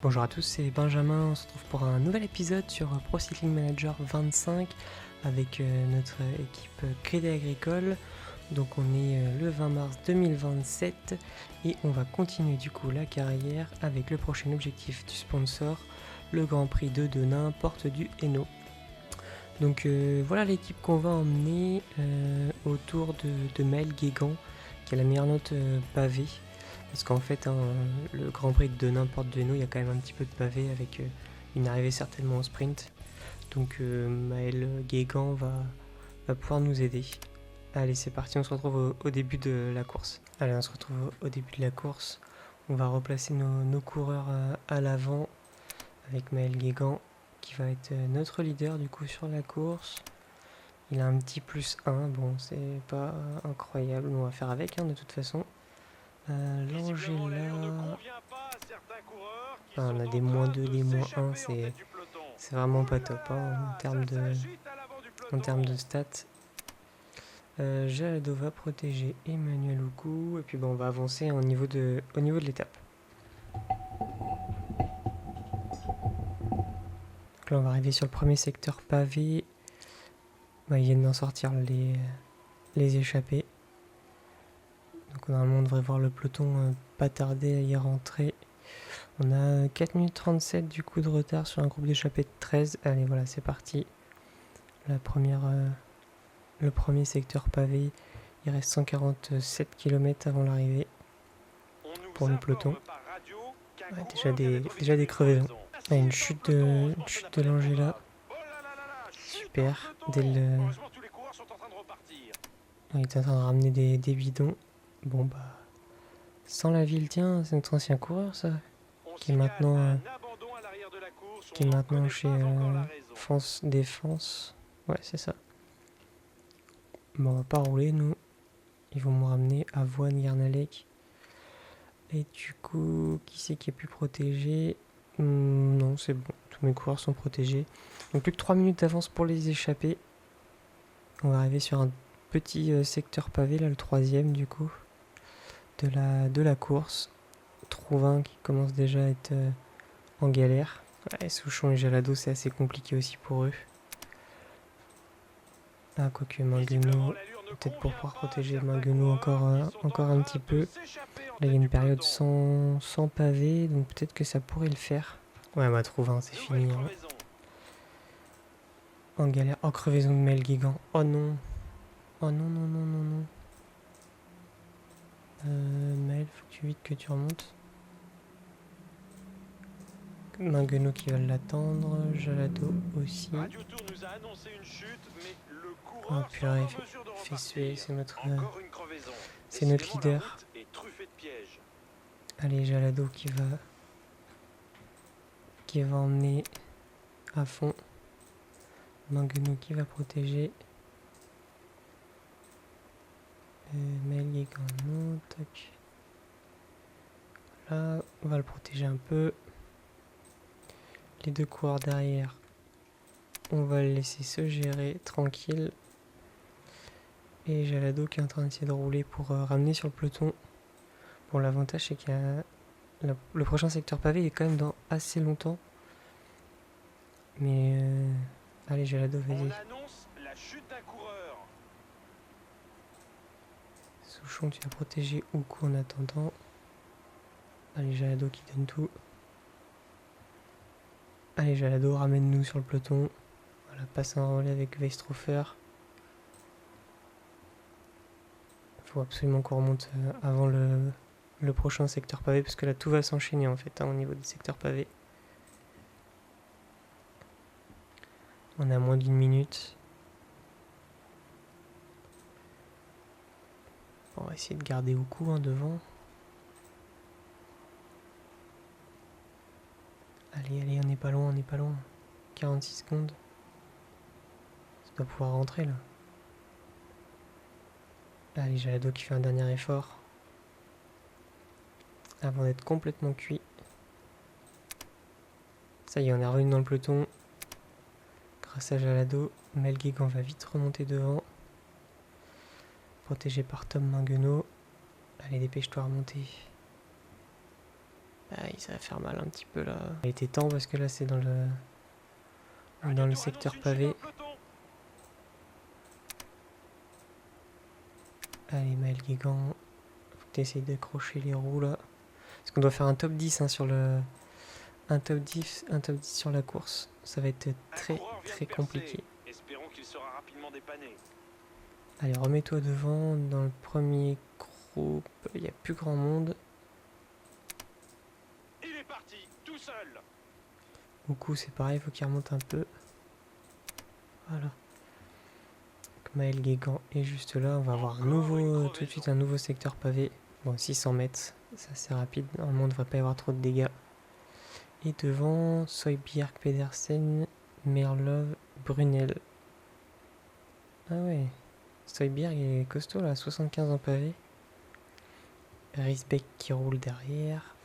Bonjour à tous, c'est Benjamin, on se retrouve pour un nouvel épisode sur Pro Cycling Manager 25 avec notre équipe Crédit Agricole. Donc on est le 20 mars 2027 et on va continuer du coup la carrière avec le prochain objectif du sponsor, le Grand Prix de Denain, porte du Hainaut. Donc voilà l'équipe qu'on va emmener autour de Maël Guégan qui a la meilleure note pavée. Parce qu'en fait, le Grand Prix de n'importe du Hainaut, il y a quand même un petit peu de pavé avec une arrivée certainement au sprint. Donc Maël Guégan va pouvoir nous aider. Allez, c'est parti, on se retrouve au début de la course. Allez, on se retrouve au début de la course. On va replacer nos coureurs à l'avant avec Maël Guégan qui va être notre leader du coup sur la course. Il a un petit +1, bon c'est pas incroyable, on va faire avec de toute façon. L'Angela... on a des -2, des -1, c'est vraiment pas top en termes de stats. Jalado va protéger Emmanuel Oku et puis on va avancer au niveau de l'étape. Donc là on va arriver sur le premier secteur pavé. Ils viennent d'en sortir les échappés. Donc normalement on devrait voir le peloton pas tarder à y rentrer. On a 4 minutes 37 du coup de retard sur un groupe d'échappés de 13. Allez voilà, c'est parti. Le premier secteur pavé. Il reste 147 km avant l'arrivée pour le peloton. Déjà des crevaisons. Une chute de l'Angela. Super. Il est en train de ramener des bidons. Bon bah... Sans la ville, tiens, c'est notre ancien coureur ça. Qui est maintenant chez France Défense. Ouais, c'est ça. Bon, on va pas rouler, nous. Ils vont me ramener Avoine, Garnalec. Et du coup, qui c'est qui est plus protégé? Non, c'est bon. Tous mes coureurs sont protégés. Donc plus que 3 minutes d'avance pour les échapper. On va arriver sur un petit secteur pavé, là, le 3e du coup. De la course. Trouvin qui commence déjà à être en galère. Ouais, Souchon et Jalado, c'est assez compliqué aussi pour eux. Ah, quoique Mangueno, peut-être pour pouvoir protéger Mangueno encore un petit peu. Là, il y a une période sans pavé, donc peut-être que ça pourrait le faire. Ouais, bah, Trouvin, c'est fini. En galère. Oh, crevaison de Maël Guégan. Oh non. Oh non, non, non, non, non. Maël, faut que tu remontes. Mangueno qui va l'attendre. Jalado aussi. Oh purée, fait suer, c'est notre leader. Allez, Jalado qui va emmener à fond. Mangueno qui va protéger. Maël Guégan, non, tac. Là, on va le protéger un peu. Les deux coureurs derrière, on va le laisser se gérer tranquille. Et Jalado qui est en train d'essayer de rouler pour ramener sur le peloton. Bon, l'avantage c'est qu'il y a le prochain secteur pavé est quand même dans assez longtemps. Mais allez Jalado, vas-y. Souchon, tu vas protéger Oku en attendant. Allez Jalado qui donne tout. Allez Jalado, ramène-nous sur le peloton. Voilà, passe un relais avec Weistrofer. Faut absolument qu'on remonte avant le prochain secteur pavé, parce que là tout va s'enchaîner en fait au niveau des secteurs pavés. On est à moins d'1 minute. On va essayer de garder Oku devant. Allez, on n'est pas loin, 46 secondes. Ça doit pouvoir rentrer là. Allez, Jalado qui fait un dernier effort. Avant d'être complètement cuit. Ça y est, on est revenu dans le peloton. Grâce à Jalado, Maël Guégan va vite remonter devant. Protégé par Tom Mangueno. Allez, dépêche-toi à remonter. Aïe, ça va faire mal un petit peu là. Il était temps parce que là c'est dans le secteur pavé. Allez, Maël Guégan, faut que tu essayes d'accrocher les roues là. Parce qu'on doit faire un top 10 hein, sur le. Un top 10 sur la course. Ça va être très très compliqué. Espérons qu'il sera rapidement dépanné. Allez, remets-toi devant dans le premier groupe. Il n'y a plus grand monde. Il est parti, tout seul. Beaucoup, c'est pareil, il faut qu'il remonte un peu. Voilà. Donc, Maël Guégan est juste là. On va avoir tout de suite un nouveau secteur pavé. Bon, 600 mètres, c'est assez rapide. Normalement, on ne devrait pas y avoir trop de dégâts. Et devant, Soybjerg, Pedersen, Merlov, Brunel. Ah ouais. Soybjerg il est costaud là, 75 en pavé. Risbeck qui roule derrière.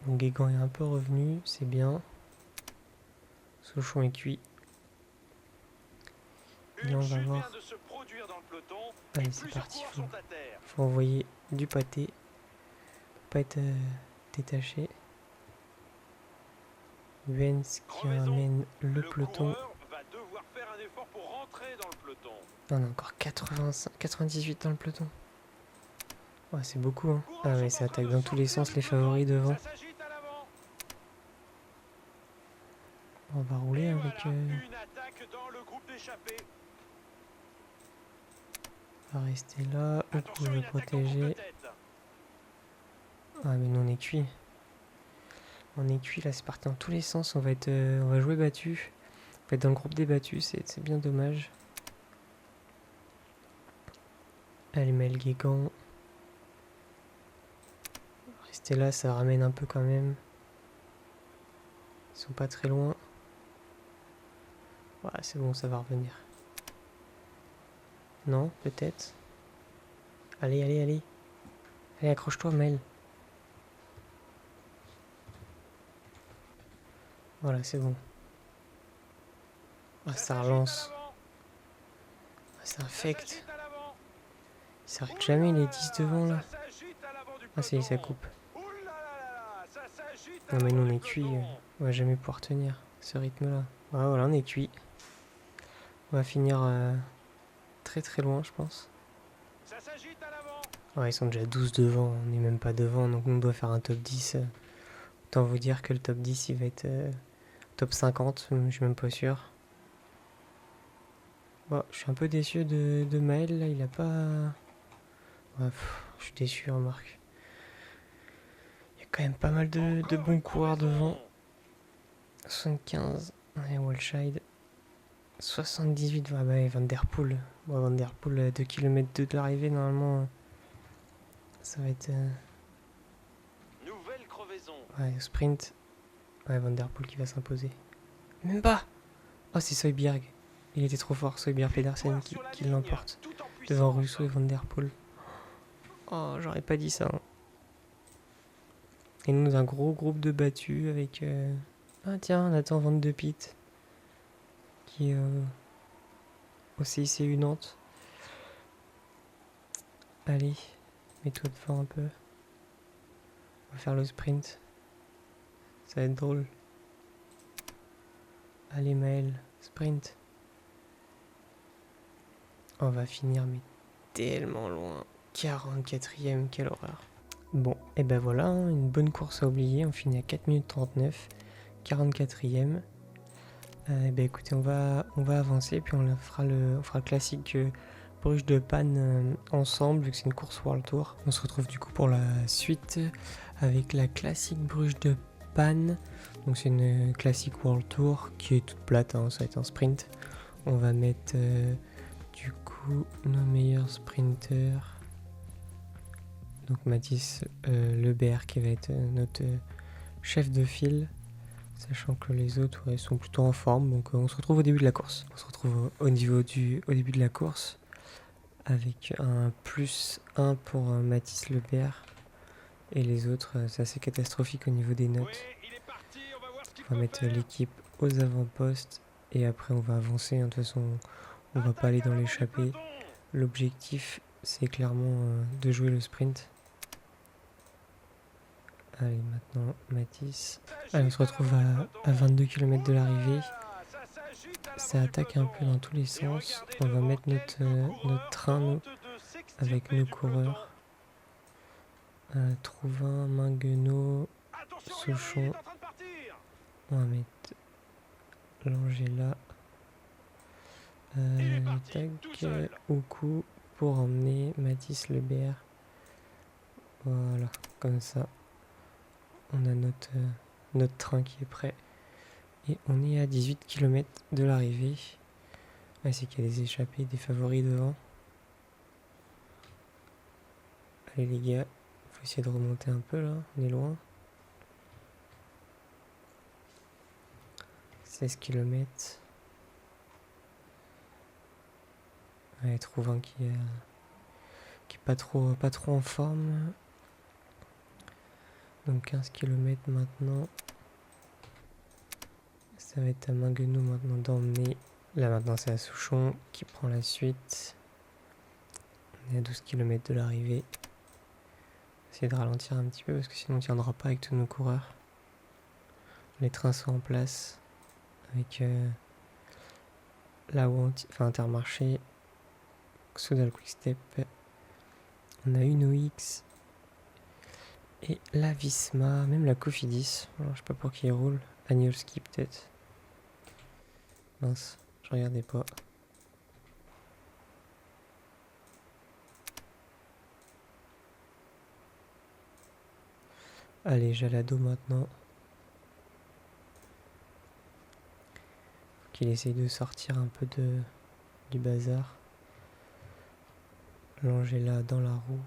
Bon, Guégan est un peu revenu, c'est bien. Sochon est cuit. Et on va voir. Allez, c'est parti. Faut envoyer du pâté. Pas être détaché. Vence qui ramène le peloton. On a encore 98 dans le peloton. Ouais, c'est beaucoup. Hein. Ah ouais, ça attaque dans tous les sens les favoris devant. On va rouler avec... On va rester là. Oku veut protéger. Ah mais nous on est cuit. On est cuit là, c'est parti dans tous les sens. On va jouer battu. On va être dans le groupe des battus, c'est bien dommage. Allez, Maël Guégan. Rester là, ça ramène un peu quand même. Ils sont pas très loin. Ouais, c'est bon, ça va revenir. Non, peut-être. Allez, allez, allez. Allez, accroche-toi, Maël. Voilà, c'est bon. Ah, ça relance. Ah, ça infecte. Il s'arrête jamais, les 10 devant là. Ah, ça y est, ça coupe. Non, mais nous on est cuit. On va jamais pouvoir tenir ce rythme là. Ouais, voilà, on est cuit. On va finir très très loin, je pense. Ouais, ils sont déjà 12 devant. On n'est même pas devant, donc on doit faire un top 10. Autant vous dire que le top 10 il va être top 50, je suis même pas sûr. Bon, je suis un peu déçu de Maël, là, il a pas... Ouais, je suis déçu, remarque. Il y a quand même pas mal de bons coureurs devant. 75, ouais, Walscheid. 78, ouais, bah, Van Der Poel. Bon, Van Der Poel, à 2 km de l'arrivée, normalement, ça va être... Ouais, sprint. Ouais, Van Der Poel qui va s'imposer. Même pas. Oh, c'est Soybjerg. Il était trop fort, Soybjerg Pedersen qui l'emporte. Devant Russo et Van Der Poel. Oh, j'aurais pas dit ça. Hein. Et nous, un gros groupe de battus avec... Ah tiens, Nathan Van de Piet. Qui est au CICU Nantes. Allez, mets-toi devant un peu. On va faire le sprint. Ça va être drôle. Allez Maël, sprint. On va finir mais tellement loin. 44ème, quelle horreur. Bon, et ben voilà, hein, une bonne course à oublier. On finit à 4 minutes 39. 44ème. Et ben écoutez, on va avancer. Puis on fera le classique Bruges de Panne ensemble, vu que c'est une course World Tour. On se retrouve du coup pour la suite avec la classique Bruges de Panne. Donc c'est une classique World Tour qui est toute plate, hein, ça va être un sprint. On va mettre du coup nos meilleurs sprinteurs. Donc Mathis Lebert qui va être notre chef de file, sachant que les autres sont plutôt en forme. Donc on se retrouve au début de la course. On se retrouve au début de la course avec un +1 pour Mathis Lebert. Et les autres, c'est assez catastrophique au niveau des notes. On va mettre l'équipe aux avant-postes et après on va avancer. De toute façon, on va pas aller dans l'échappée. L'objectif, c'est clairement de jouer le sprint. Allez, maintenant, Mathis. Allez, on se retrouve à 22 km de l'arrivée. Ça attaque un peu dans tous les sens. On va mettre notre train, nous, avec nos coureurs. Trouvin, Minguenot, Souchon. On va mettre l'Angela. Tac, Oukou pour emmener Mathis Lebert. Voilà, comme ça. On a notre train qui est prêt. Et on est à 18 km de l'arrivée. Ah, c'est qu'il y a des échappées, des favoris devant. Allez les gars, faut essayer de remonter un peu là, on est loin. 16 km. Allez, Trouvin qui est pas trop en forme. Donc 15 km maintenant. Ça va être à Minguenot maintenant d'emmener. Là maintenant c'est à Souchon qui prend la suite. On est à 12 km de l'arrivée. Essayer de ralentir un petit peu parce que sinon on tiendra pas avec tous nos coureurs. Les trains sont en place avec là où Intermarché, Soudal Quickstep. On a une OX et la Visma, même la Cofidis. Alors, je sais pas pour qui il roule. Agnolski peut-être. Mince, je regardais pas. Allez, Jalado maintenant. Faut qu'il essaye de sortir un peu du bazar. L'Angela dans la roue.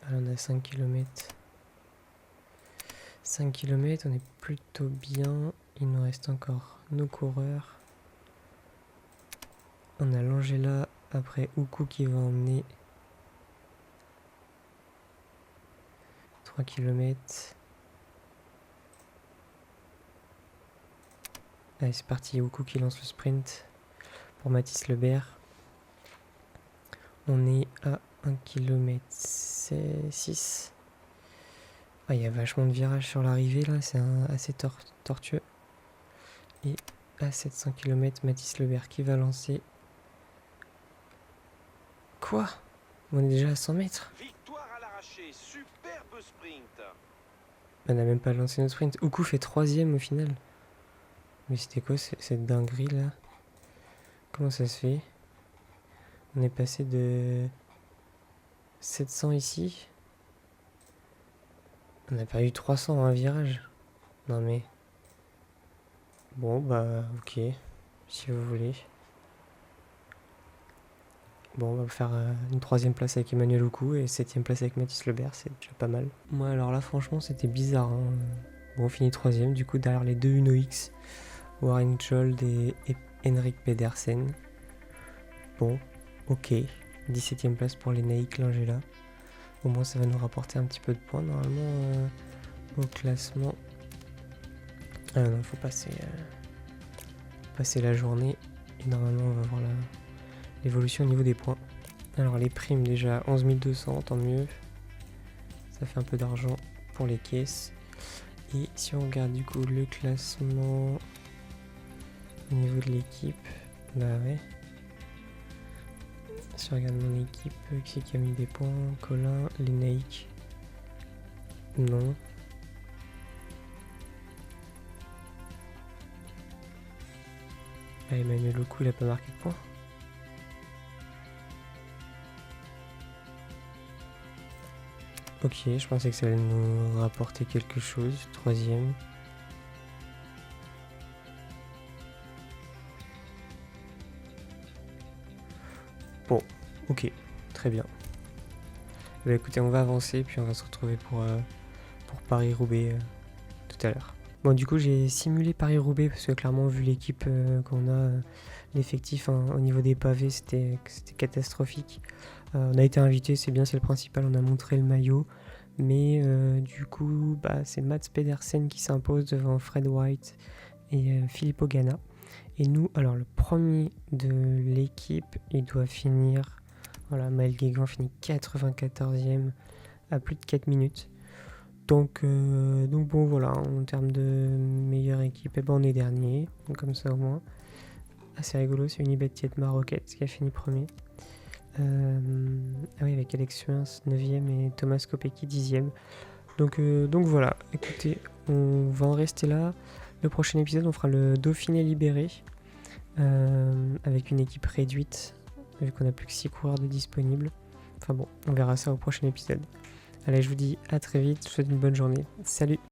Allez, on a 5 km. 5 km, on est plutôt bien. Il nous reste encore nos coureurs. On a l'Angela, après Oukou qui va emmener 3 km. Allez, c'est parti, Oukou qui lance le sprint pour Mathis Lebert. On est à 1 km 6. Ah, il y a vachement de virages sur l'arrivée là, c'est assez tortueux. Et à 700 km, Mathis Lebert qui va lancer. Quoi? On est déjà à 100 mètres. Victoire à l'arraché, superbe sprint. On n'a même pas lancé notre sprint. Oukou fait 3ème au final. Mais c'était quoi cette dinguerie là? Comment ça se fait? On est passé de 700 ici. On a perdu 300 à un virage. Non mais... Bon bah ok, si vous voulez. Bon, on va faire une 3ème place avec Emmanuel Oukou et 7ème place avec Mathis Lebert, c'est déjà pas mal. Moi alors là franchement c'était bizarre. Hein. Bon, on finit 3ème du coup derrière les deux UnoX, Warren Jold et Henrik Pedersen. Bon, ok. 17ème place pour les Naïk Langella. Au moins ça va nous rapporter un petit peu de points normalement au classement. Ah non, faut passer la journée et normalement on va voir l'évolution au niveau des points. Alors les primes déjà 11 200, tant mieux. Ça fait un peu d'argent pour les caisses. Et si on regarde du coup le classement au niveau de l'équipe, bah ouais. Si on regarde mon équipe, qui a mis des points? Colin, les Naïk. Non. Ah, Emmanuel Oukou il a pas marqué de points. Ok, je pensais que ça allait nous rapporter quelque chose. 3ème. Bon, ok, très bien. Bah écoutez, on va avancer puis on va se retrouver pour Paris-Roubaix tout à l'heure. Bon, du coup, j'ai simulé Paris-Roubaix parce que clairement, vu l'équipe qu'on a, l'effectif au niveau des pavés, c'était catastrophique. On a été invité, c'est bien, c'est le principal, on a montré le maillot. Mais du coup, bah, c'est Mats Pedersen qui s'impose devant Fred White et Filippo Ganna. Et nous, alors le premier de l'équipe, il doit finir. Voilà, Maël Guégan finit 94ème à plus de 4 minutes. Donc bon voilà, en termes de meilleure équipe, on est dernier, donc comme ça au moins. Assez rigolo, c'est Unibet Tietmar Rockets qui a fini premier. Ah oui, avec Alex Suins 9ème et Thomas Kopecky 10ème. Donc voilà, écoutez, on va en rester là. Le prochain épisode, on fera le Dauphiné libéré avec une équipe réduite, vu qu'on n'a plus que 6 coureurs de disponibles. Enfin bon, on verra ça au prochain épisode. Allez, je vous dis à très vite, je vous souhaite une bonne journée. Salut!